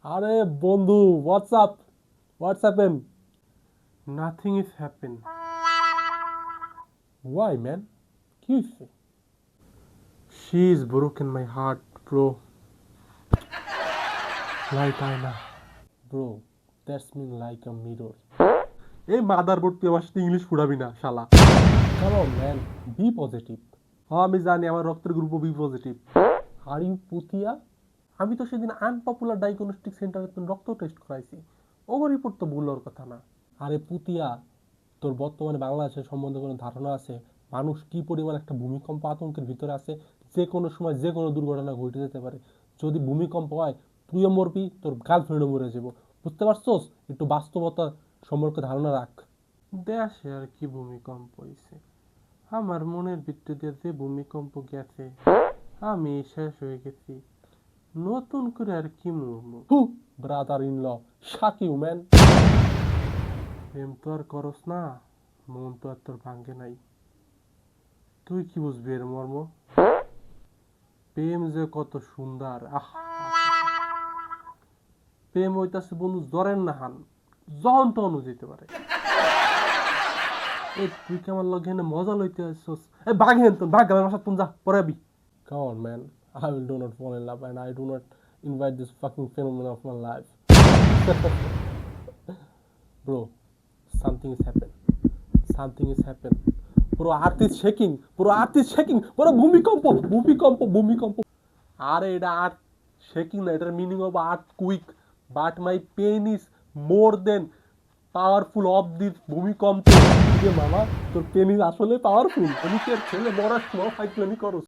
আরে বন্ধু, WhatsApp হোয়াটসঅ্যাপেন Nothing is happen. Y man, কি হয়েছে? She is broken my heart, bro. Like আয়না bro, that's mean like a mirror. এই motherboard তুই আমার সাথে ইংলিশ ফুরাবি না শালা। Come on man, B positive. আমি জানি আমার রক্তের group B positive. Are you পুতিয়া? আমি তো সেদিন আনপপুলার ডায়াগনস্টিক সেন্টারে তো রক্ত টেস্ট করাইছি, ওগো রিপোর্ট তো ভুল হওয়ার কথা না। আরে পুতিয়া, তোর বর্তমানে বাংলাদেশের সম্বন্ধে কোনো ধারণা আছে? মানুষ কি পরিমাণ একটা ভূমিকম্প আতঙ্কের ভিতরে আছে, যে কোনো সময় যে কোনো দুর্ঘটনা ঘটে যেতে পারে। যদি ভূমিকম্প হয়, তুইও মরবি, তোর গার্লফ্রেন্ডও মরে যাবো। বুঝতে পারছোস? একটু বাস্তবতা সম্পর্কে ধারণা রাখ। দেশে আর কি ভূমিকম্প হয়েছে, আমার মনের ভিতর দিয়ে যে ভূমিকম্প গেছে আমি শেষ হয়ে গেছি, নতুন করে আর কি মরবো। হু, ব্রাদার ইন ল, শাক ইউ ম্যান। প্রেম তো আর করস না, মন তো আর তোর ভাঙ্গে নাই, তুই কি বুঝবি এর মর্ম? প্রেম যে কত সুন্দর, আহ প্রেম হইতাছে বন্ধু জ্বরের নাহান, যখন তখন যেতে পারে। এই তুই কি আমার লগে এনে মজা লইতে আসছস? এই ভাগ হেন তোর, ভাগ আমার সাথে যা পরে আবি। Come on, man. I will do not fall in love and I do not invite this fucking phenomenon of my life. Bro, something is happened. Something is happened. পুরো earth is shaking. পুরো earth is shaking. পুরো ভূমিকম্প, ভূমিকম্প, ভূমিকম্প। আরে এটা আর্থ shaking না, এটার meaning of earthquake. But my pen is more than powerful of this ভূমিকম্প। মামা, তোর পেন ইজ আসলে পাওয়ারফুল। আমি কি আর ছেলে মরার সময় ফাইজলামি করো?